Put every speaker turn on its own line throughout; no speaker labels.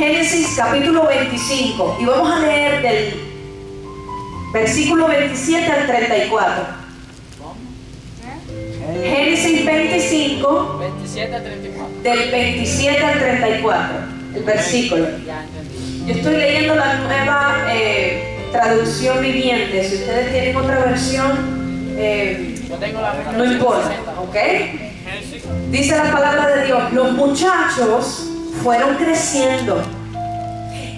Génesis capítulo 25 y vamos a leer del versículo 27 al 34. Génesis 25
27 a 34.
del 27 al 34, el versículo. Yo estoy leyendo la nueva traducción viviente. Si ustedes tienen otra versión,
Yo tengo la
no importa, ¿ok? Dice la palabra de Dios: los muchachos fueron creciendo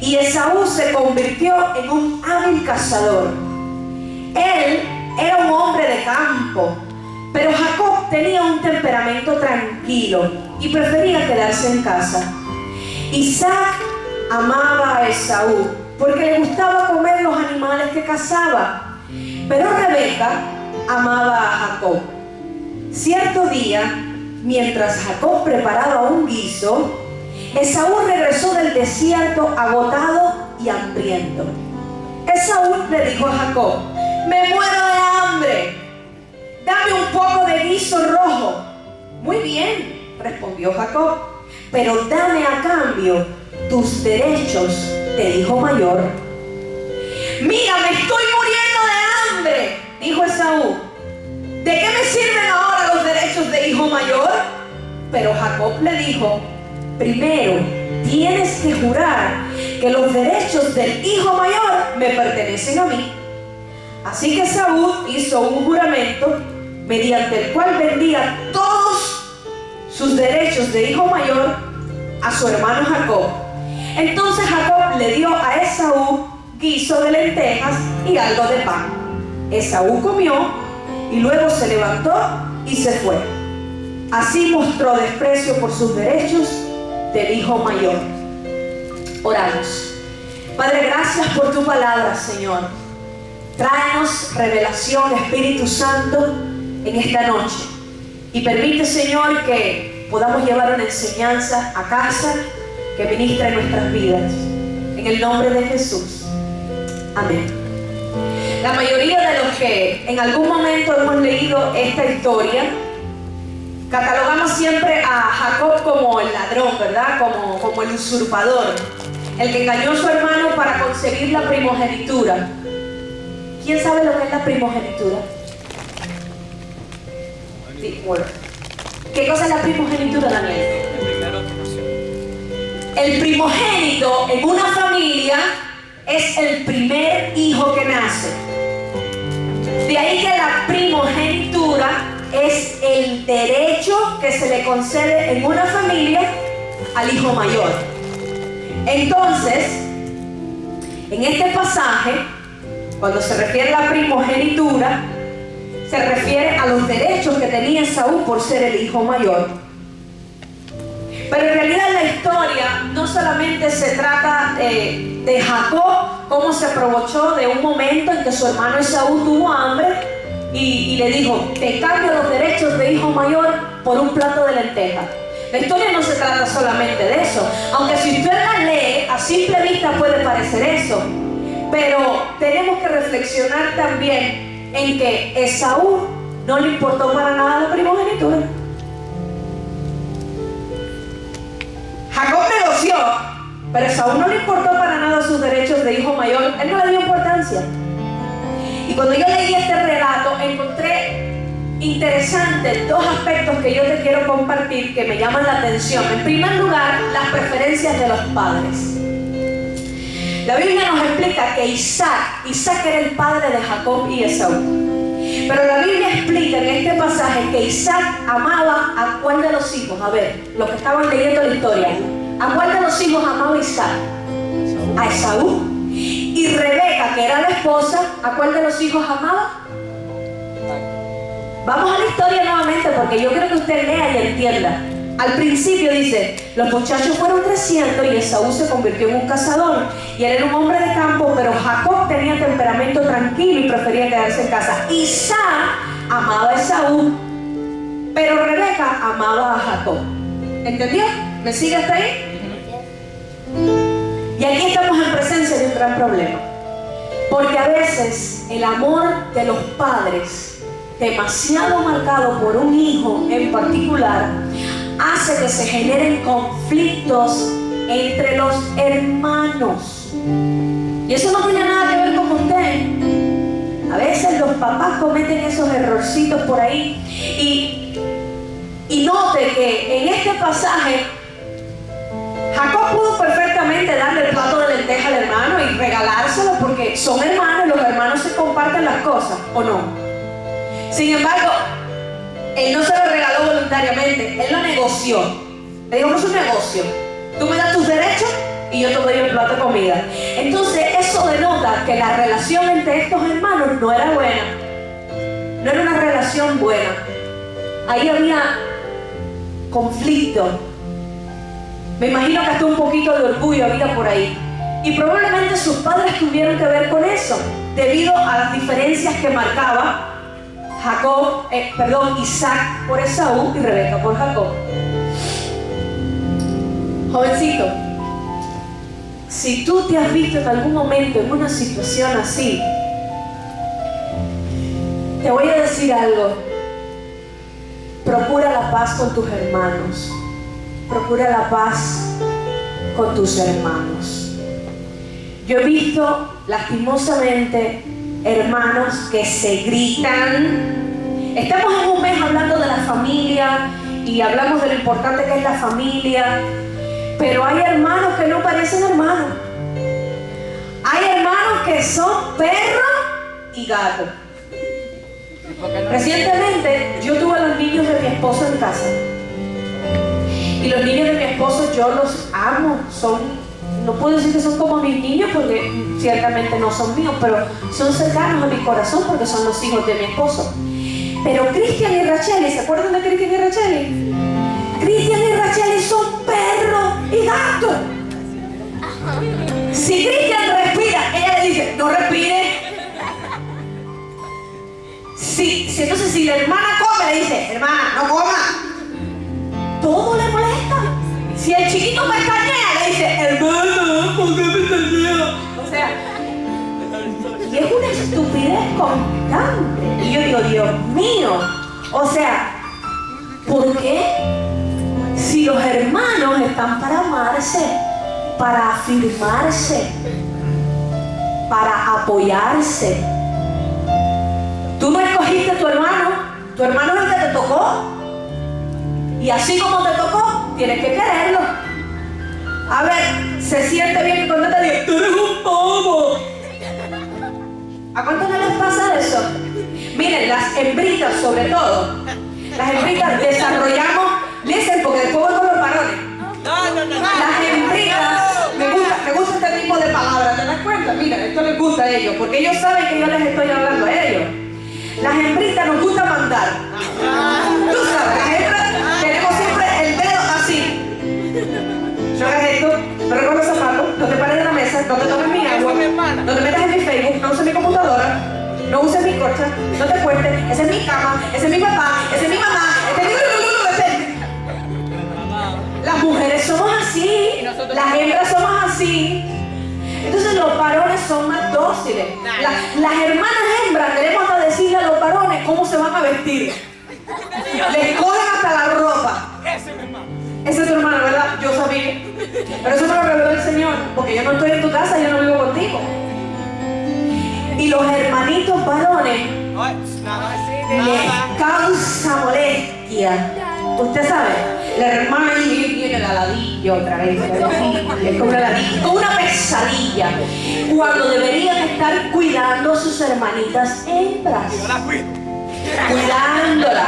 y Esaú se convirtió en un hábil cazador. Él era un hombre de campo, pero Jacob tenía un temperamento tranquilo y prefería quedarse en casa. Isaac amaba a Esaú porque le gustaba comer los animales que cazaba, pero Rebeca amaba a Jacob. Cierto día, mientras Jacob preparaba un guiso, Esaú regresó del desierto agotado y hambriento. Esaú le dijo a Jacob: me muero de hambre, dame un poco de guiso rojo. Muy bien, respondió Jacob, pero dame a cambio tus derechos de hijo mayor. Mira, me estoy muriendo de hambre, dijo Esaú. ¿De qué me sirven ahora los derechos de hijo mayor? Pero Jacob le dijo: primero tienes que jurar que los derechos del hijo mayor me pertenecen a mí. Así que Esaú hizo un juramento mediante el cual vendía todos sus derechos de hijo mayor a su hermano Jacob. Entonces Jacob le dio a Esaú guiso de lentejas y algo de pan. Esaú comió y luego se levantó y se fue. Así mostró desprecio por sus derechos del hijo mayor. Oramos. Padre, gracias por tu palabra, Señor. Tráenos revelación, Espíritu Santo, en esta noche. Y permite, Señor, que podamos llevar una enseñanza a casa que ministre en nuestras vidas. En el nombre de Jesús. Amén. La mayoría de los que en algún momento hemos leído esta historia, catalogamos siempre a Jacob como el ladrón, ¿verdad? Como el usurpador, el que engañó a su hermano para conseguir la primogenitura. ¿Quién sabe lo que es la primogenitura? Bueno. ¿Qué cosa es la primogenitura, Daniel?
El primero que nació.
El primogénito en una familia es el primer hijo que nace. De ahí que la primogenitura es el derecho que se le concede en una familia al hijo mayor. Entonces, en este pasaje, cuando se refiere a la primogenitura, se refiere a los derechos que tenía Esaú por ser el hijo mayor. Pero en realidad la historia no solamente se trata de Jacob, cómo se aprovechó de un momento en que su hermano Esaú tuvo hambre y le dijo: te cambio los derechos de hijo mayor por un plato de lentejas. La historia no se trata solamente de eso, aunque si usted la lee a simple vista puede parecer eso, pero tenemos que reflexionar también en que Esaú no le importó para nada la primogenitura. Jacob negoció, pero Esaú no le importó para nada sus derechos de hijo mayor. Él no le dio importancia. Y cuando yo leí este relato, encontré interesantes dos aspectos que yo te quiero compartir que me llaman la atención. En primer lugar, las preferencias de los padres. La Biblia nos explica que Isaac era el padre de Jacob y Esaú. Pero la Biblia explica en este pasaje que Isaac amaba a cuál de los hijos. A ver, los que estaban leyendo la historia, ¿a cuál de los hijos amaba Isaac? A Esaú. Y Rebeca, que era la esposa, ¿a cuál de los hijos amaba? Vamos a la historia nuevamente porque yo quiero que usted lea y entienda. Al principio dice: los muchachos fueron creciendo y Esaú se convirtió en un cazador. Y él era un hombre de campo, pero Jacob tenía temperamento tranquilo y prefería quedarse en casa. Isaac amaba a Esaú, pero Rebeca amaba a Jacob. ¿Entendió? ¿Me sigue hasta ahí? Y aquí estamos en presencia de un gran problema. Porque a veces el amor de los padres, demasiado marcado por un hijo en particular, hace que se generen conflictos entre los hermanos. Y eso no tiene nada que ver con usted. A veces los papás cometen esos errorcitos por ahí. Y note que en este pasaje Jacob pudo perfectamente darle el plato de lenteja al hermano y regalárselo porque son hermanos y los hermanos se comparten las cosas, ¿o no? Sin embargo, él no se lo regaló voluntariamente, él lo negoció. Le dijo, no es un negocio. Tú me das tus derechos y yo te doy el plato de comida. Entonces eso denota que la relación entre estos hermanos no era buena. No era una relación buena. Ahí había conflicto. Me imagino que hasta un poquito de orgullo había por ahí. Y probablemente sus padres tuvieron que ver con eso, debido a las diferencias que marcaba Isaac por Esaú y Rebeca por Jacob. Jovencito, si tú te has visto en algún momento en una situación así, te voy a decir algo. Procura la paz con tus hermanos. Procura la paz con tus hermanos. Yo he visto lastimosamente hermanos que se gritan. Estamos en un mes hablando de la familia y hablamos de lo importante que es la familia, pero hay hermanos que no parecen hermanos. Hay hermanos que son perro y gato. Recientemente yo tuve a los niños de mi esposo en casa. Y los niños de mi esposo yo los amo. No puedo decir que son como mis niños porque ciertamente no son míos, pero son cercanos a mi corazón porque son los hijos de mi esposo. Pero Cristian y Rachel, ¿se acuerdan de Cristian y Rachel? Cristian y Rachel son perro y gato. Si Cristian respira, ella le dice, no respire. Entonces si la hermana come, le dice, hermana, no coma. Todo le molesta. Si el chiquito pestañea, le dice, hermana, ¿por qué pestañea? O sea, y es una estupidez constante. Y yo digo, Dios mío, o sea, ¿por qué? Si los hermanos están para amarse, para afirmarse, para apoyarse. Tú no escogiste a tu hermano es el que te tocó. Y así como te tocó, tienes que quererlo. A ver, se siente bien que cuando te diga, tú eres un bobo. ¿A cuánto no les pasa eso? Miren, las hembritas sobre todo. Las hembritas desarrollamos, listen, porque después voy con los varones. Las hembritas, me gusta este tipo de palabras, ¿te das cuenta? Mira, esto les gusta a ellos, porque ellos saben que yo les estoy hablando a ellos. Las hembritas nos gusta mandar. Tú sabes, las hembras tenemos siempre el dedo así. Yo hagas esto, no recojo los zapatos, no te pares de la mesa, no te tomes mi agua, no te metas en mi Facebook, no uses mi computadora, no uses mi corcha, no te cuentes, esa es mi cama, ese es mi papá, esa es mi mamá, Las mujeres somos así, las hembras somos así. Entonces los varones son más dóciles. Las hermanas hembras queremos hasta decirle a los varones cómo se van a vestir. Les cogen hasta la ropa. Ese es tu hermano, ¿verdad? Yo sabía. Pero eso me lo reveló el Señor, porque yo no estoy en tu casa, yo no vivo contigo. Y los hermanitos varones les causa molestia. Usted sabe, la hermana viene la ladilla otra vez, es como una ladilla, como una pesadilla, cuando deberían estar cuidando a sus hermanitas hembras, cuidándolas,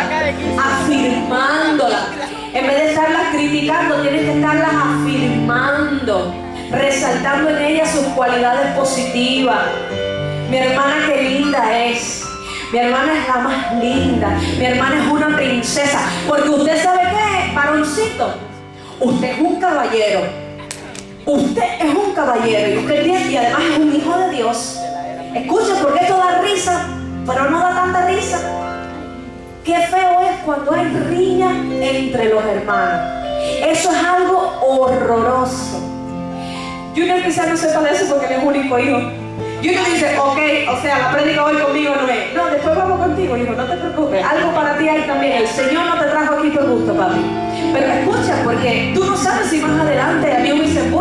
afirmándolas. En vez de estarlas criticando, tienen que estarlas afirmando, resaltando en ellas sus cualidades positivas. Mi hermana qué linda es. Mi hermana es la más linda. Mi hermana es una princesa. Porque usted sabe qué es, varoncito. Usted es un caballero. Usted es un caballero. Y usted tiene, y además es un hijo de Dios. Escuchen, porque esto da risa, pero no da tanta risa. Qué feo es cuando hay riña entre los hermanos. Eso es algo horroroso. Junior quizás no sepa de eso porque él es único hijo. Junior dice, ok, o sea, la prédica hoy conmigo no es. No, después vamos contigo, hijo, no te preocupes. Algo para ti hay también. El Señor no te trajo aquí por gusto, papi. Pero escucha, porque tú no sabes si más adelante a mí hubiese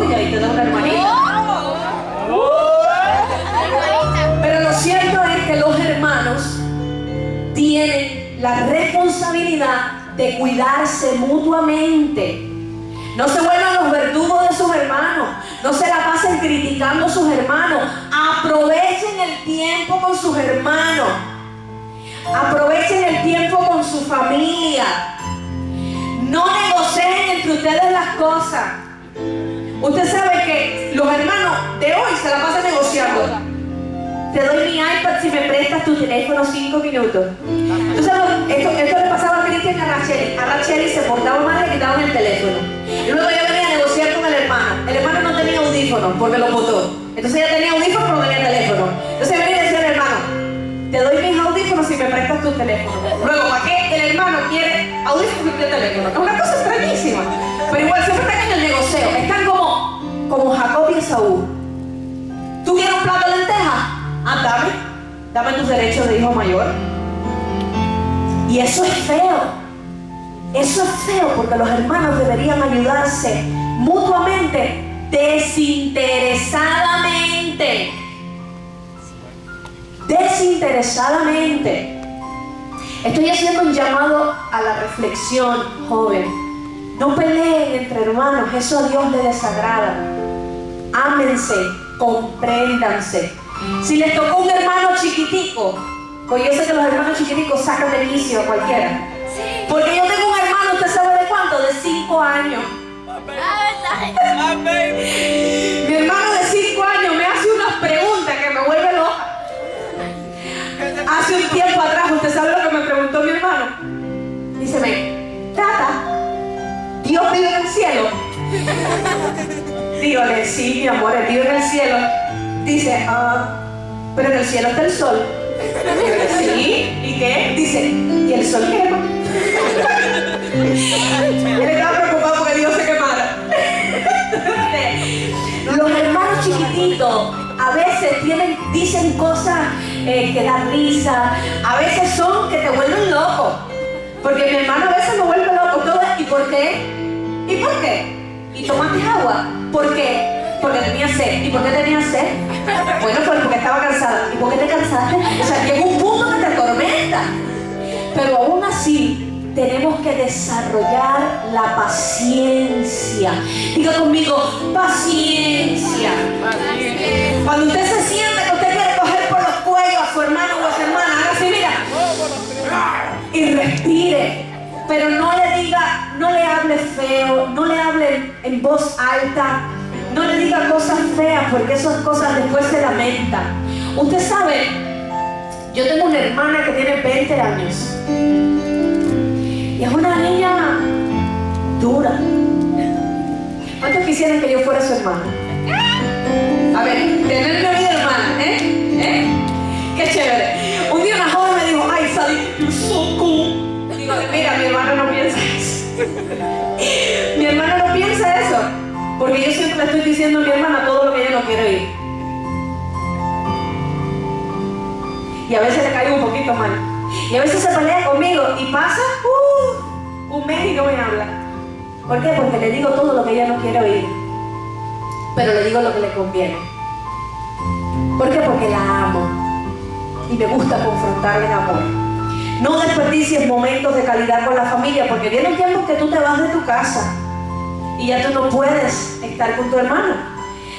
de cuidarse mutuamente. No se vuelvan los verdugos de sus hermanos. No se la pasen criticando a sus hermanos. Aprovechen el tiempo con sus hermanos. Aprovechen el tiempo con su familia. No negocien entre ustedes las cosas. Usted sabe que los hermanos de hoy se la pasan negociando. Te doy mi iPad si me prestas tu teléfono 5 minutos. Entonces, esto le pasaba a Cristian y a Rachel. A Rachel se portaba mal, le quitaban el teléfono. Y luego ella venía a negociar con el hermano. El hermano no tenía audífono porque lo botó. Entonces ella tenía audífono pero no tenía teléfono. Entonces venía y decía al hermano, te doy mis audífonos si me prestas tu teléfono. Luego, ¿para qué el hermano quiere audífonos y quiere teléfono? Es una cosa extrañísima. Pero igual siempre están en el negocio. Están como Jacob y Esaú. ¿Tú quieres un plato de lentejas? Dame tus derechos de hijo mayor. Y eso es feo. Eso es feo porque los hermanos deberían ayudarse mutuamente, desinteresadamente. Desinteresadamente. Estoy haciendo un llamado a la reflexión, joven. No peleen entre hermanos, eso a Dios le desagrada. Ámense, compréndanse. Si les tocó un hermano chiquitico, pues yo sé que los hermanos chiquiticos sacan de quicio a cualquiera. Porque yo tengo un hermano, ¿usted sabe de cuánto? De 5 años. Mi hermano de 5 años me hace unas preguntas que me vuelve loca. Hace un tiempo atrás, ¿usted sabe lo que me preguntó mi hermano? Díceme, Tata, ¿Dios vive en el cielo? Dígale, sí, mi amor, Él vive en el cielo. Dice, pero en el cielo está el sol. Dígale, sí, ¿y qué? Dice, ¿y el sol quema? Él estaba preocupado porque Dios se quemara. Los hermanos chiquititos a veces dicen cosas que dan risa, a veces son que te vuelven loco. Porque mi hermano a veces me vuelve loco todo. ¿Y por qué? ¿Y por qué? ¿Y tomaste agua? ¿Por qué? Porque tenía sed. ¿Y por qué tenía sed? Bueno, pues porque estaba cansada. ¿Y por qué te cansaste? O sea, llega un punto que te atormenta. Pero aún así tenemos que desarrollar la paciencia. Diga conmigo, paciencia. Cuando usted se sienta que usted quiere coger por los cuellos a su hermano o a su hermana, haga así, mira, y respire. Pero no le diga, no le hable feo, no le hable en voz alta, no le diga cosas feas, porque esas cosas después se lamentan. Usted sabe, yo tengo una hermana que tiene 20 años. Y es una niña dura. ¿Cuántos quisieran que yo fuera su hermana? A ver, tenerme a mi hermana, Qué chévere. Un día una joven me dijo, ay, Sally, you're so cool. Digo, mira, mi hermana no piensa eso. Mi hermana no piensa eso. Porque yo siempre le estoy diciendo a mi hermana todo lo que ella no quiere oír. Y a veces le caigo un poquito mal. Y a veces se pelea conmigo y pasa un mes y no me habla. ¿Por qué? Porque le digo todo lo que ella no quiere oír. Pero le digo lo que le conviene. ¿Por qué? Porque la amo. Y me gusta confrontarla en amor. No desperdicies momentos de calidad con la familia, porque viene un tiempo que tú te vas de tu casa y ya tú no puedes estar con tu hermano.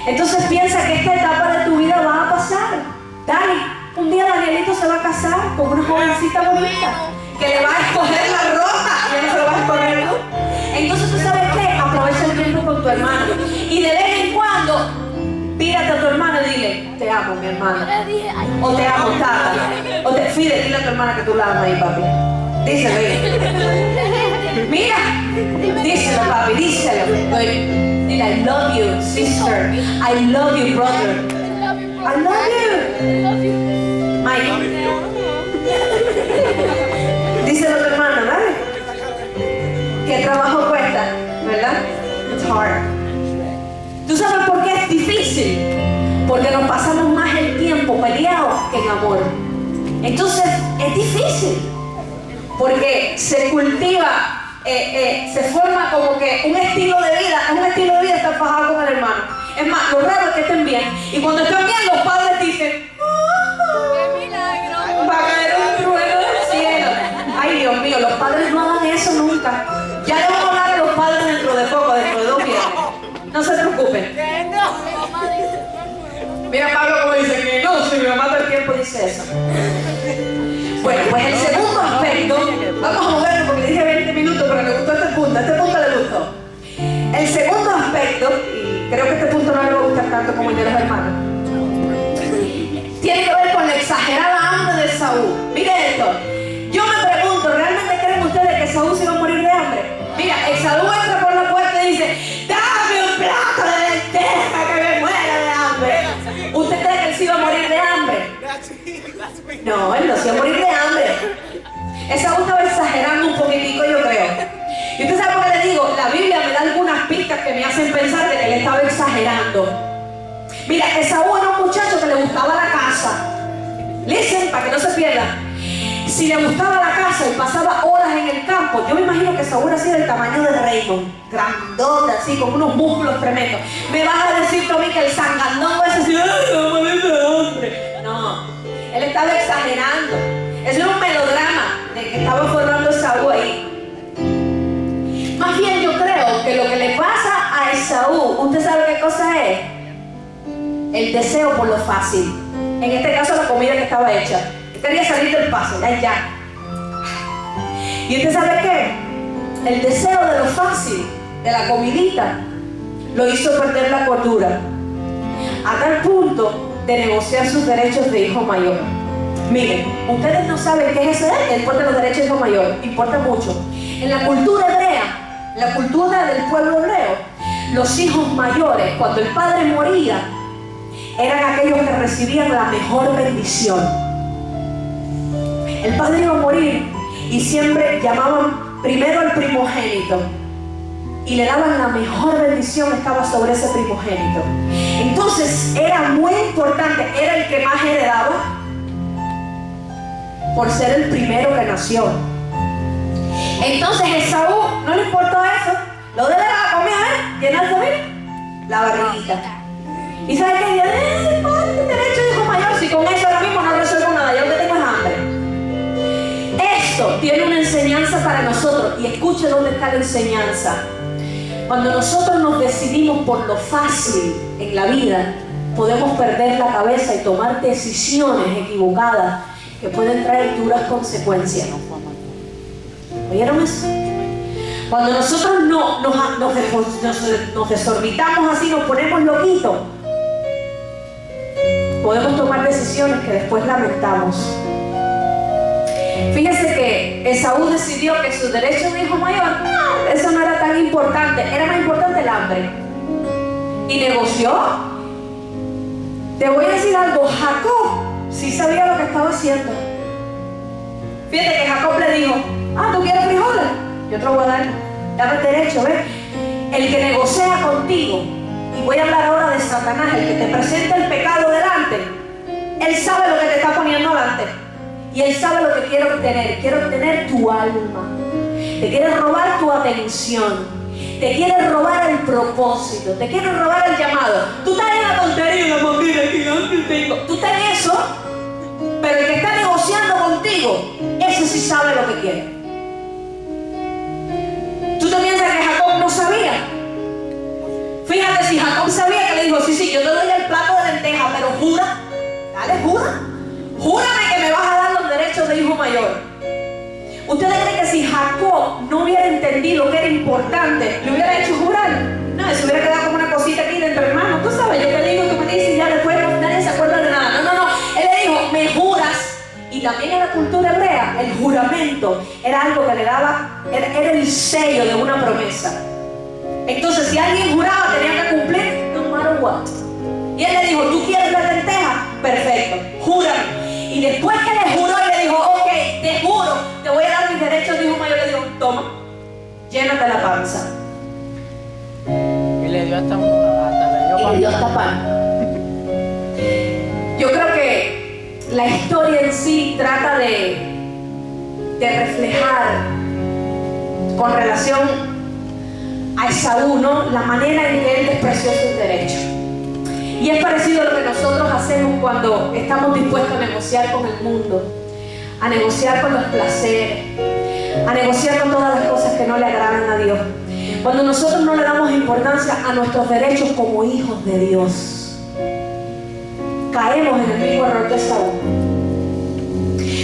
Entonces piensa que esta etapa de tu vida va a pasar. Dani, un día Danielito se va a casar con una jovencita bonita que le va a escoger la ropa y ya no se lo va a escoger. Entonces tú sabes qué, aprovecha el tiempo con tu hermano y de vez en cuando pírate a tu hermano y dile, te amo mi hermana, o te amo tata, o te fide, dile a tu hermana que tú la amas ahí, papi. Díselo ahí. Mira, díselo, papi, díselo. Dile, I love you, sister. I love you, brother. I love you. Mike. Díselo a tu hermana, ¿vale? ¿Qué trabajo cuesta? ¿Verdad? It's hard. ¿Tú sabes por qué es difícil? Porque nos pasamos más el tiempo peleados que en amor. Entonces es difícil. Porque se cultiva, se forma como que un estilo de vida. Es un estilo de vida estar fajado con el hermano. Es más, lo raro es que estén bien. Y cuando estén bien, los padres dicen, ¡qué milagro! Va a caer un trueno del cielo. Ay, Dios mío, los padres no hagan eso nunca. No se preocupen. Mira Pablo como dice que no, si mi mamá todo el tiempo dice eso. Bueno, pues el segundo aspecto, vamos a moverlo porque le dije 20 minutos, pero le gustó este punto le gustó. El segundo aspecto, y creo que este punto no le va a gustar tanto como el de los hermanos, tiene que ver con la exagerada hambre de Saúl. Mire esto, yo me pregunto, ¿realmente creen ustedes que Saúl se iba a morir de hambre? Mira, Saúl entra por la puerta y dice, dame un plato de lenteja que me muera de hambre. ¿Usted cree que él se iba a morir de hambre? No, él no se iba a morir de hambre. Saúl estaba exagerando un poquitico, yo creo. Y usted sabe por qué le digo, la Biblia me da algunas pistas que me hacen pensar de que él estaba exagerando. Mira, Saúl era un muchacho que le gustaba la casa. Listen, para que no se pierdan. Si le gustaba la casa y pasaba horas en el campo, yo me imagino que Saúl así del tamaño de Raymond, grandote, así, con unos músculos tremendos. Me vas a decir tú a mí que el sangandongo es así, ¡ay, no me de hambre! No, él estaba exagerando. Eso era un melodrama de que estaba formando Saúl ahí. Más bien yo creo que lo que le pasa a Esaú, ¿usted sabe qué cosa es? El deseo por lo fácil. En este caso la comida que estaba hecha. Él quería salir del paso, ya. ¿Y usted sabe qué? El deseo de lo fácil, de la comidita, lo hizo perder la cordura. A tal punto de negociar sus derechos de hijo mayor. Miren, ustedes no saben qué es ese después de los derechos de hijo mayor. Importa mucho. En la cultura hebrea, la cultura del pueblo hebreo, los hijos mayores, cuando el padre moría, eran aquellos que recibían la mejor bendición. El padre iba a morir y siempre llamaban primero al primogénito y le daban la mejor bendición, estaba sobre ese primogénito. Entonces era muy importante, era el que más heredaba por ser el primero que nació. Entonces Esaú no le importó eso, lo de la comida, llenarse bien la barriguita. ¿Y sabe qué? Derecho de hijo mayor, si con eso ahora mismo no resuelvo nada, yo lo que tengo es hambre. Esto tiene una enseñanza para nosotros, y escuche dónde está la enseñanza. Cuando nosotros nos decidimos por lo fácil en la vida, podemos perder la cabeza y tomar decisiones equivocadas que pueden traer duras consecuencias. ¿Oyeron eso? Cuando nosotros nos desorbitamos así, nos ponemos loquitos, podemos tomar decisiones que después lamentamos. Fíjese que Esaú decidió que su derecho de hijo mayor, no, eso no era tan importante, era más importante el hambre. Y negoció. Te voy a decir algo, Jacob sí sabía lo que estaba haciendo. Fíjate que Jacob le dijo, ¿tú quieres frijoles? Yo te lo voy a dar, dame el derecho, ¿ves? El que negocia contigo, y voy a hablar ahora de Satanás, el que te presenta el pecado delante, él sabe lo que te está poniendo delante. Y él sabe lo que quiere obtener tu alma. Te quiere robar tu atención. Te quiere robar el propósito. Te quiere robar el llamado. Tú estás en la tontería, la mamira, tú estás en eso, pero el que está negociando contigo, ese sí sabe lo que quiere. ¿Tú te piensas que Jacob no sabía? Fíjate, si Jacob sabía, que le dijo, sí, yo te doy el plato de lenteja, pero jura, dale, jura. Júrame que me vas a dar los derechos de hijo mayor. ¿Ustedes creen que si Jacob no hubiera entendido que era importante, le hubiera hecho jurar? No, se hubiera quedado como una cosita aquí dentro, hermano. Tú sabes, yo te digo, tú me dices, ya después nadie se acuerda de nada. No. Él le dijo, me juras. Y también en la cultura hebrea, el juramento era algo que le daba, era el sello de una promesa. Entonces, si alguien juraba, tenía que cumplir, no matter what. Y él le dijo, ¿tú quieres la lenteja? Perfecto, júrame. Y después que le juró y le dijo, ok, te juro, te voy a dar mis derechos de hijo mayor, le dijo, toma, llénate la panza.
Y le dio hasta le dio
hasta pan. Yo creo que la historia en sí trata de reflejar con relación a Esaú, ¿no? La manera en que él despreció sus derechos. Y es parecido a lo que nosotros hacemos cuando estamos dispuestos a negociar con el mundo, a negociar con los placeres, a negociar con todas las cosas que no le agradan a Dios. Cuando nosotros no le damos importancia a nuestros derechos como hijos de Dios, caemos en el mismo error de Saúl.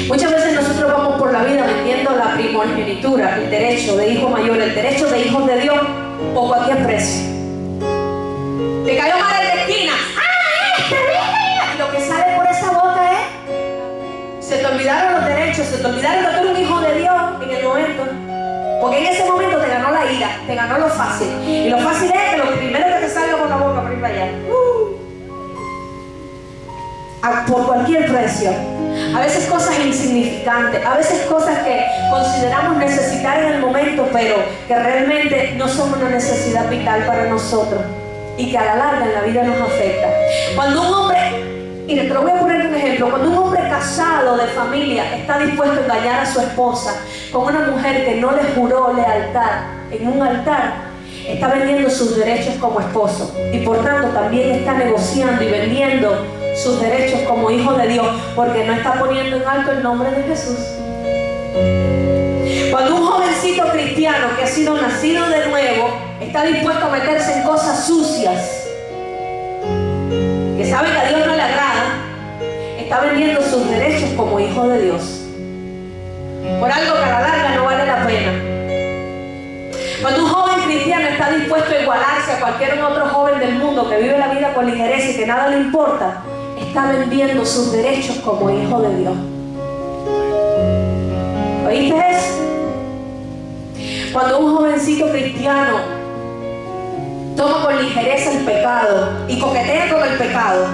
Muchas veces nosotros vamos por la vida vendiendo la primogenitura, el derecho de hijo mayor, el derecho de hijos de Dios por cualquier precio. Te cayó mal en la esquina. Y lo que sale por esa boca es: se te olvidaron los derechos, se te olvidaron que tú eres un hijo de Dios en el momento. Porque en ese momento te ganó la ira, te ganó lo fácil. Y lo fácil es que lo primero que te salga por la boca, por ir para allá. Por cualquier precio. A veces cosas insignificantes, a veces cosas que consideramos necesitar en el momento, pero que realmente no son una necesidad vital para nosotros y que a la larga en la vida nos afecta. Cuando un hombre, y te lo voy a poner un ejemplo, cuando un hombre casado de familia está dispuesto a engañar a su esposa con una mujer que no le juró lealtad en un altar, está vendiendo sus derechos como esposo y por tanto también está negociando y vendiendo sus derechos como hijo de Dios, porque no está poniendo en alto el nombre de Jesús. Cuando un jovencito cristiano que ha sido nacido de nuevo está dispuesto a meterse en cosas sucias, que sabe que a Dios no le agrada, está vendiendo sus derechos como hijo de Dios por algo que a la larga no vale la pena. Cuando un joven cristiano está dispuesto a igualarse a cualquier otro joven del mundo que vive la vida con ligereza y que nada le importa, está vendiendo sus derechos como hijo de Dios. ¿Oíste eso? Cuando un jovencito cristiano toma con ligereza el pecado y coquetea con el pecado,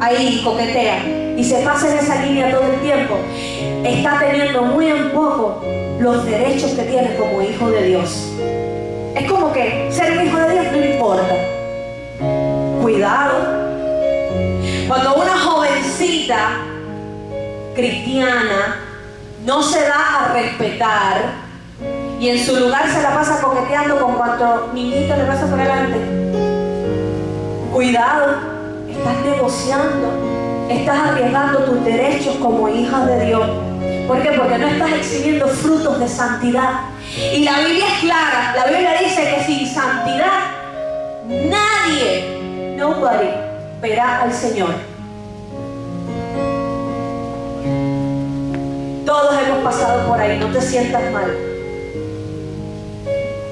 ahí coquetea y se pasa en esa línea todo el tiempo, está teniendo muy en poco los derechos que tiene como hijo de Dios. Es como que ser un hijo de Dios no importa. Cuidado. Cuando una jovencita cristiana no se da a respetar y en su lugar se la pasa coqueteando con cuanto niñito le pasa por delante, cuidado, estás negociando, estás arriesgando tus derechos como hija de Dios. ¿Por qué? Porque no estás exhibiendo frutos de santidad. Y la Biblia es clara, la Biblia dice que sin santidad nadie, nobody, verá al Señor. Todos hemos pasado por ahí, no te sientas mal.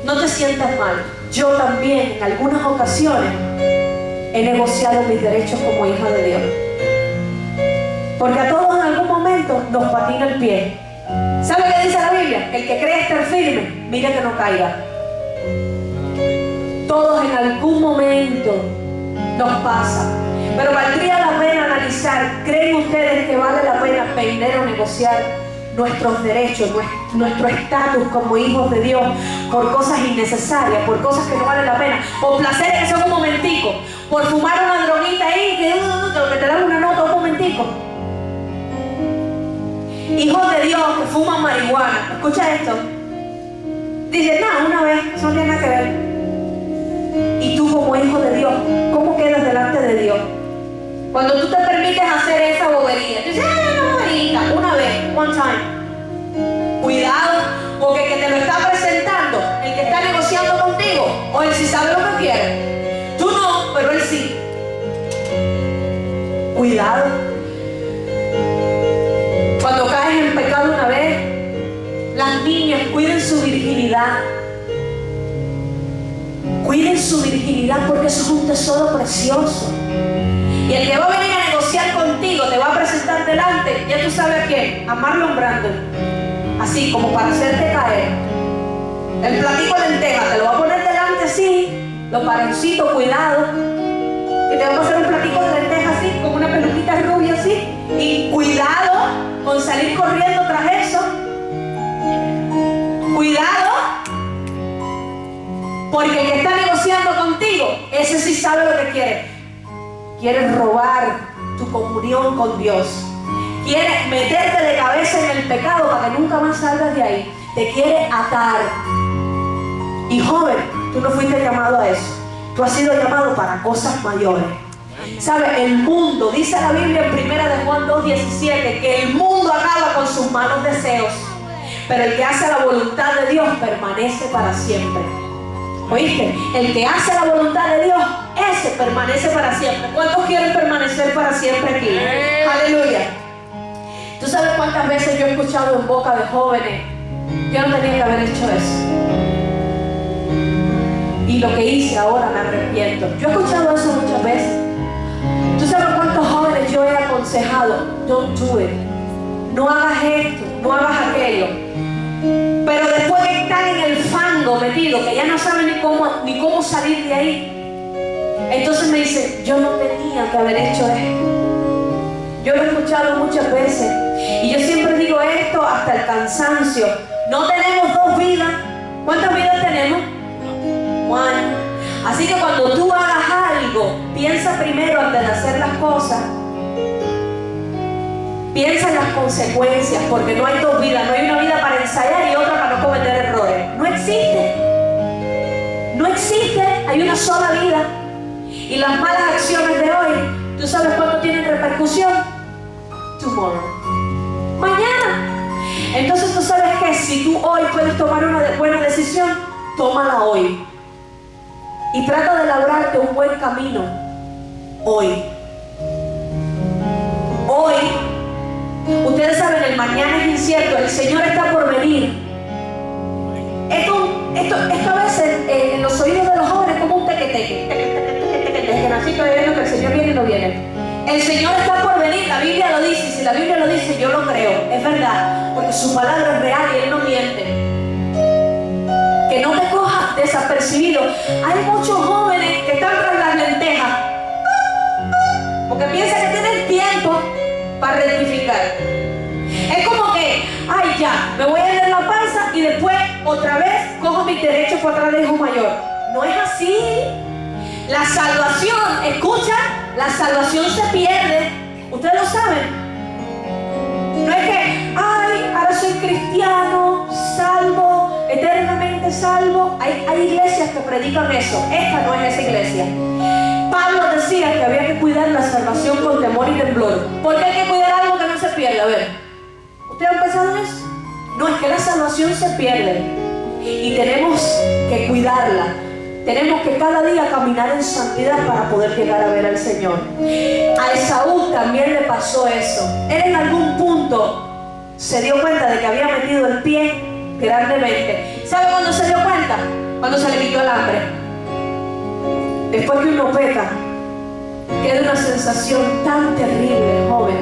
No te sientas mal. Yo también en algunas ocasiones he negociado mis derechos como hija de Dios. Porque a todos en algún momento nos patina el pie. ¿Sabe qué dice la Biblia? El que cree estar firme, mira que no caiga. Todos en algún momento nos pasa. Pero valdría la pena analizar, ¿creen ustedes que vale la pena pelear o negociar nuestros derechos, nuestro estatus como hijos de Dios por cosas innecesarias, por cosas que no valen la pena, por placeres que son un momentico, por fumar una droguita ahí que te dan una nota un momentico? Hijos de Dios que fuman marihuana, escucha esto, dicen, no, una vez, eso no tiene nada que ver. Y tú como hijo de Dios, ¿cómo quedas delante de Dios? Cuando tú te permites hacer esa bobería, tú dices, una bobería, una vez, one time. Cuidado, porque el que te lo está presentando, el que está negociando contigo, o él sí sabe lo que quiere. Tú no, pero él sí. Cuidado. Cuando caes en pecado una vez, las niñas cuiden su virginidad. Cuiden su virginidad porque eso es un tesoro precioso. Y el que va a venir a negociar contigo, te va a presentar delante, ya tú sabes a quién, a Marlon Brando. Así como para hacerte caer. El platico de lentejas, te lo va a poner delante así, los paroncitos, cuidado. Que te va a pasar un platico de lentejas así, con una peluquita rubia así. Y cuidado con salir corriendo tras eso. Cuidado. Porque el que está negociando contigo, ese sí sabe lo que quiere. Quiere robar tu comunión con Dios. Quiere meterte de cabeza en el pecado para que nunca más salgas de ahí. Te quiere atar. Y joven, tú no fuiste llamado a eso. Tú has sido llamado para cosas mayores. ¿Sabe? El mundo, dice la Biblia en 1 de Juan 2:17, que el mundo acaba con sus malos deseos. Pero el que hace la voluntad de Dios permanece para siempre. ¿Oíste? El que hace la voluntad de Dios, ese permanece para siempre. ¿Cuántos quieren permanecer para siempre aquí? Aleluya. ¿Tú sabes cuántas veces yo he escuchado en boca de jóvenes: yo no tenía que haber hecho eso, y lo que hice ahora me arrepiento? Yo he escuchado eso muchas veces. ¿Tú sabes cuántos jóvenes yo he aconsejado? Don't do it. No hagas esto, no hagas aquello. Pero después que están en el fango metido, que ya no saben ni cómo salir de ahí, entonces me dicen: yo no tenía que haber hecho esto. Yo lo he escuchado muchas veces, y yo siempre digo esto hasta el cansancio: no tenemos dos vidas. ¿Cuántas vidas tenemos? One. Así que cuando tú hagas algo, piensa primero antes de hacer las cosas. Piensa en las consecuencias, porque no hay dos vidas. No hay una vida para ensayar y otra para no cometer errores. No existe. No existe. Hay una sola vida. Y las malas acciones de hoy, ¿tú sabes cuándo tienen repercusión? Tomorrow. Mañana. Entonces tú sabes que si tú hoy puedes tomar una buena decisión, tómala hoy. Y trata de labrarte un buen camino hoy. Hoy. Ustedes saben, el mañana es incierto, el Señor está por venir. Esto a veces en los oídos de los jóvenes es como un teque-teque. Desde que nací todavía viendo que el Señor viene y no viene. El Señor está por venir, la Biblia lo dice, y si la Biblia lo dice, yo lo creo, es verdad, porque su palabra es real y Él no miente. Que no te cojas desapercibido. Hay muchos jóvenes que están tras las lentejas, porque piensan que tienen tiempo para rectificar. Es como que, ay, ya, me voy a leer la panza y después otra vez cojo mis derechos por atrás del hijo mayor. No es así. La salvación, escucha, la salvación se pierde. Ustedes lo saben. No es que, ay, ahora soy cristiano, salvo, eternamente salvo. Hay iglesias que predican eso. Esta no es esa iglesia. Pablo decía que había que cuidar la salvación con temor y temblor. ¿Por qué hay que cuidar algo que no se pierde? A ver, ¿ustedes han pensado en eso? No, es que la salvación se pierde y tenemos que cuidarla. Tenemos que cada día caminar en santidad para poder llegar a ver al Señor. A Esaú también le pasó eso. Él en algún punto se dio cuenta de que había metido el pie grandemente. ¿Sabe cuándo se dio cuenta? Cuando se le quitó el hambre. Después que uno peca, queda una sensación tan terrible, joven.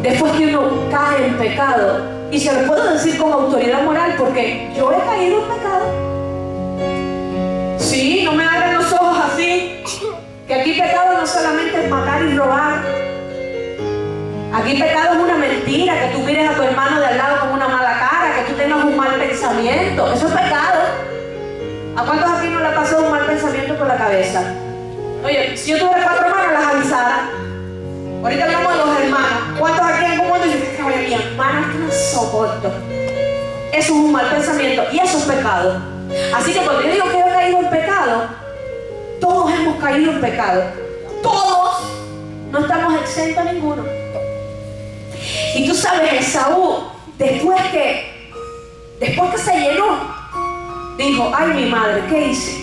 Después que uno cae en pecado, y se lo puedo decir con autoridad moral, porque yo he caído en pecado. Sí, no me abran los ojos así, que aquí pecado no solamente es matar y robar. Aquí pecado es una mentira, que tú mires a tu hermano de al lado con una mala cara, que tú tengas un mal pensamiento. Eso es pecado. ¿A cuántos aquí no le ha pasado un mal pensamiento por la cabeza? Oye, si yo tuviera 4 hermanas, las avisara. Ahorita hablamos de los hermanos. ¿Cuántos aquí en algún momento dicen: oye, mi hermana es que no soporto? Eso es un mal pensamiento y eso es pecado. Así que cuando yo digo que he caído en pecado, todos hemos caído en pecado. Todos. No estamos exentos ninguno. Y tú sabes, Esaú, después que se llenó, dijo: ay, mi madre, ¿qué hice?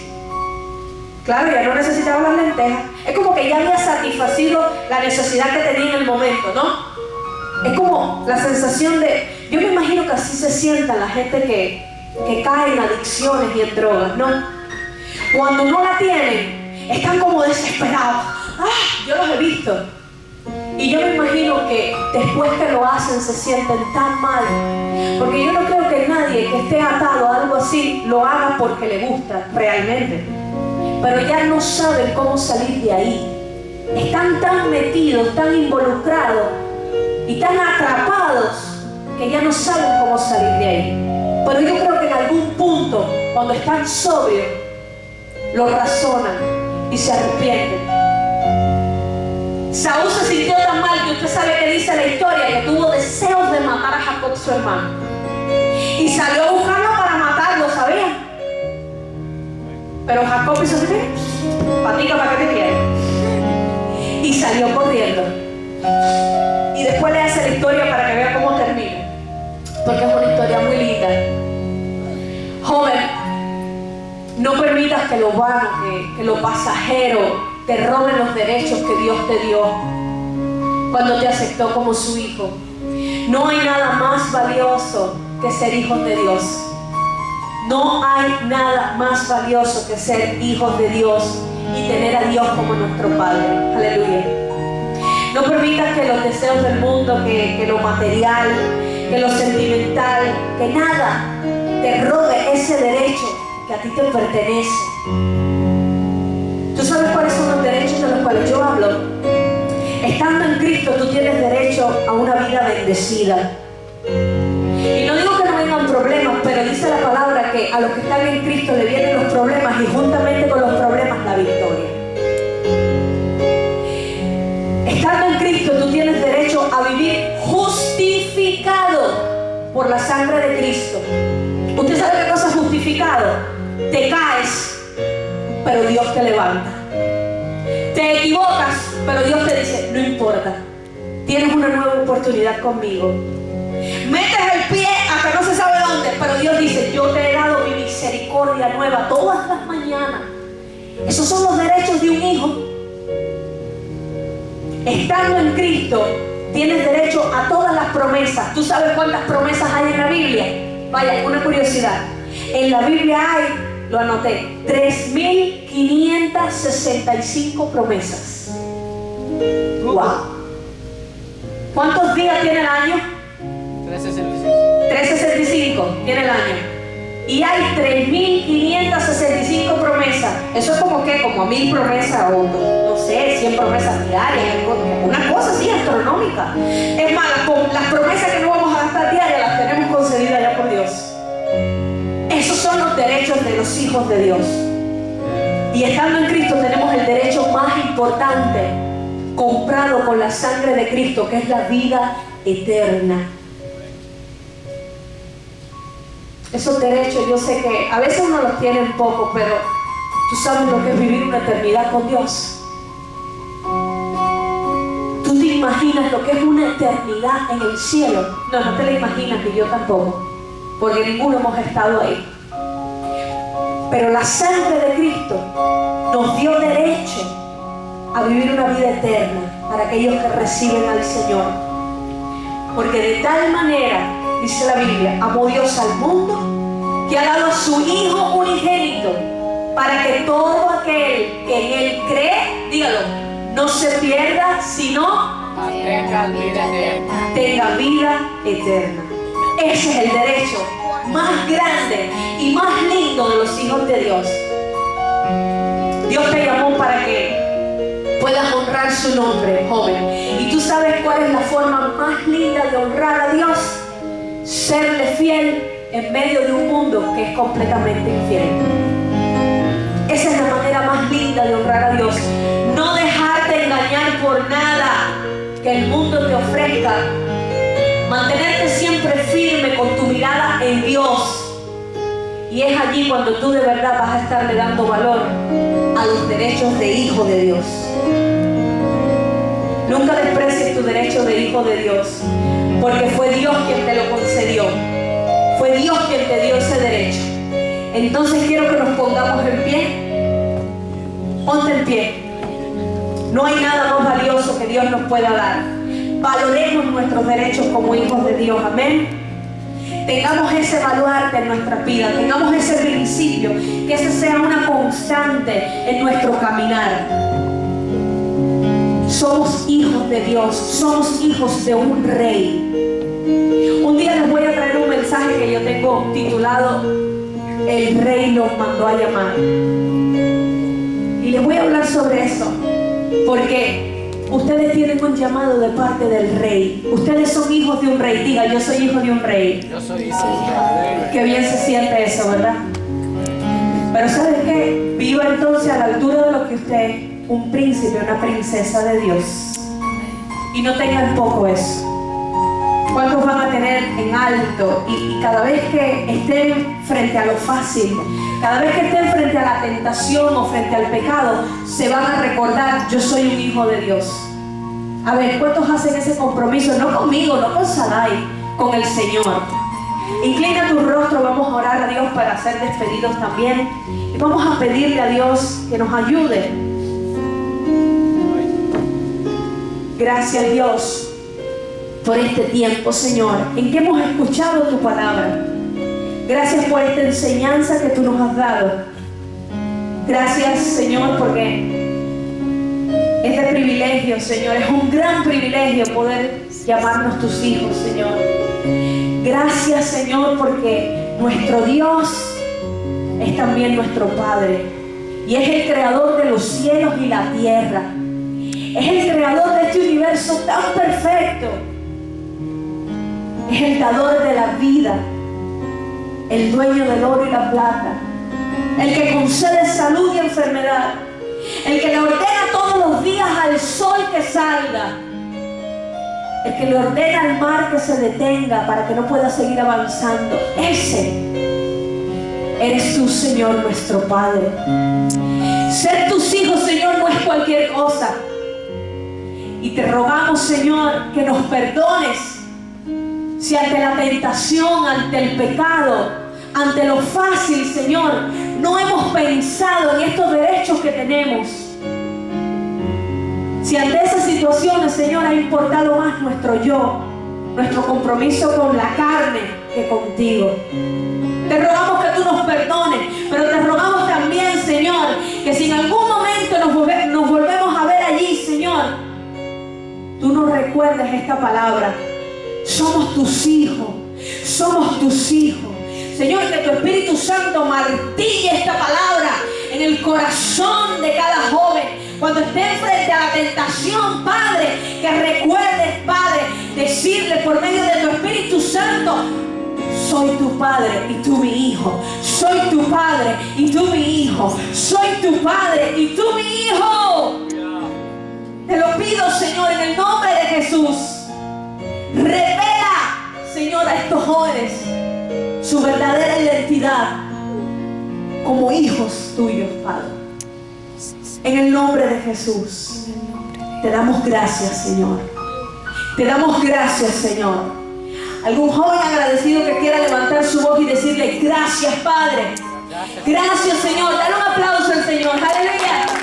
Claro, ya no necesitaba las lentejas. Es como que ya había satisfacido la necesidad que tenía en el momento, ¿no? Es como la sensación de... Yo me imagino que así se sienta la gente que cae en adicciones y en drogas, ¿no? Cuando no la tienen, están como desesperados. ¡Ah! Yo los he visto. Y yo me imagino que después que lo hacen se sienten tan mal. Porque yo no creo que nadie que esté atado a algo así lo haga porque le gusta realmente. Pero ya no saben cómo salir de ahí. Están tan metidos, tan involucrados y tan atrapados que ya no saben cómo salir de ahí. Pero yo creo que en algún punto, cuando están sobrios, lo razonan y se arrepienten. Saúl se sintió tan mal que usted sabe que dice la historia, que tuvo deseos de matar a Jacob, su hermano. Y salió a buscarlo para matarlo, ¿sabían? Pero Jacob hizo así: patica, ¿para qué te quieres? Y salió corriendo. Y después le hace la historia para que vea cómo termina, porque es una historia muy linda. Joven, No permitas que lo vano, que lo pasajero te roben los derechos que Dios te dio cuando te aceptó como su hijo. No hay nada más valioso que ser hijos de Dios. No hay nada más valioso que ser hijos de Dios y tener a Dios como nuestro Padre. Aleluya. No permitas que los deseos del mundo, que lo material, que lo sentimental, que nada te robe ese derecho que a ti te pertenece. ¿Tú sabes cuáles son los derechos de los cuales yo hablo? Estando en Cristo tú tienes derecho a una vida bendecida. Y no digo que no vengan problemas, pero dice la palabra que a los que están en Cristo le vienen los problemas y juntamente con los problemas la victoria. Estando en Cristo tú tienes derecho a vivir justificado por la sangre de Cristo. ¿Usted sabe qué cosa es justificado? Te caes, pero Dios te levanta. Te equivocas, pero Dios te dice, no importa, tienes una nueva oportunidad conmigo. Metes el pie hasta no se sabe dónde, pero Dios dice, yo te he dado mi misericordia nueva todas las mañanas. Esos son los derechos de un hijo. Estando en Cristo, tienes derecho a todas las promesas. ¿Tú sabes cuántas promesas hay en la Biblia? Vaya, una curiosidad. En la Biblia hay, lo anoté, 3.565 promesas. ¡Wow! ¿Cuántos días tiene el año? 365 tiene el año. Y hay 3.565 promesas. Eso es como que, como 1.000 promesas o no sé, 100 promesas diarias, una cosa así astronómica. Es más, las promesas que no vamos a gastar diarias las tenemos concedidas ya por Dios. Esos son los derechos de los hijos de Dios. Y estando en Cristo tenemos el derecho más importante, comprado con la sangre de Cristo, que es la vida eterna. Esos derechos yo sé que a veces uno los tiene un poco, pero tú sabes lo que es vivir una eternidad con Dios. ¿Tú te imaginas lo que es una eternidad en el cielo? No, no te la imaginas, ni yo tampoco, porque ninguno hemos estado ahí. Pero la sangre de Cristo nos dio derecho a vivir una vida eterna para aquellos que reciben al Señor. Porque de tal manera, dice la Biblia, amó Dios al mundo que ha dado a su Hijo unigénito para que todo aquel que en Él cree, dígalo, no se pierda, sino
tenga vida eterna.
Tenga vida eterna. Ese es el derecho más grande y más lindo de los hijos de Dios. Dios te llamó para que puedas honrar su nombre, joven. ¿Y tú sabes cuál es la forma más linda de honrar a Dios? Serle fiel en medio de un mundo que es completamente infiel. Esa es la manera más linda de honrar a Dios. No dejarte engañar por nada que el mundo te ofrezca. Mantenerte siempre firme con tu mirada en Dios. Y es allí cuando tú de verdad vas a estarle dando valor a los derechos de hijo de Dios. Nunca desprecies tu derecho de hijo de Dios, porque fue Dios quien te lo concedió. Fue Dios quien te dio ese derecho. Entonces quiero que nos pongamos en pie. Ponte en pie. No hay nada más valioso que Dios nos pueda dar. Valoremos nuestros derechos como hijos de Dios. Amén. Tengamos ese baluarte en nuestra vida. Tengamos ese principio. Que ese sea una constante en nuestro caminar. Somos hijos de Dios. Somos hijos de un rey. Un día les voy a traer un mensaje que yo tengo titulado El Rey nos mandó a llamar. Y les voy a hablar sobre eso. Porque ustedes tienen un llamado de parte del Rey. Ustedes son hijos de un Rey. Diga, yo soy hijo de un Rey.
Yo soy hijo de un rey.
Qué bien se siente eso, ¿verdad? Pero ¿sabes qué? Viva entonces a la altura de lo que usted es, un príncipe, una princesa de Dios. Y no tengan poco eso. ¿Cuántos van a tener en alto? Y cada vez que estén frente a lo fácil, cada vez que estén frente a la tentación o frente al pecado, se van a recordar, yo soy un hijo de Dios. A ver, ¿cuántos hacen ese compromiso? No conmigo, no con Sarai, con el Señor. Inclina tu rostro, vamos a orar a Dios para ser despedidos también. Y vamos a pedirle a Dios que nos ayude. Gracias, Dios, por este tiempo, Señor, en que hemos escuchado tu palabra. Gracias por esta enseñanza que tú nos has dado. Gracias, Señor, porque es de privilegio, Señor. Es un gran privilegio poder llamarnos tus hijos, Señor. Gracias, Señor, porque nuestro Dios es también nuestro Padre. Y es el creador de los cielos y la tierra. Es el creador de este universo tan perfecto. Es el dador de la vida. El dueño del oro y la plata. El que concede salud y enfermedad. El que le ordena todos los días al sol que salga. El que le ordena al mar que se detenga para que no pueda seguir avanzando. Ese eres tú, Señor, nuestro Padre. Ser tus hijos, Señor, no es cualquier cosa. Y te rogamos, Señor, que nos perdones si ante la tentación, ante el pecado, ante lo fácil, Señor, no hemos pensado en estos derechos que tenemos. Si ante esas situaciones, Señor, ha importado más nuestro yo, nuestro compromiso con la carne que contigo. Te rogamos que tú nos perdones, pero te rogamos también, Señor, que si en algún momento nos volvemos a ver allí, Señor, tú nos recuerdes esta palabra. Somos tus hijos, somos tus hijos. Señor, que tu Espíritu Santo martille esta palabra en el corazón de cada joven. Cuando estén frente a la tentación, Padre, que recuerdes, Padre, decirle por medio de tu Espíritu Santo: soy tu Padre y tú mi hijo. Soy tu Padre y tú mi hijo. Soy tu Padre y tú mi hijo. Te lo pido, Señor, en el nombre de Jesús. Revela, Señor, a estos jóvenes su verdadera identidad como hijos tuyos, Padre. En el nombre de Jesús, te damos gracias, Señor. Te damos gracias, Señor. Algún joven agradecido que quiera levantar su voz y decirle: gracias, Padre. Gracias, Señor. Dale un aplauso al Señor. Aleluya.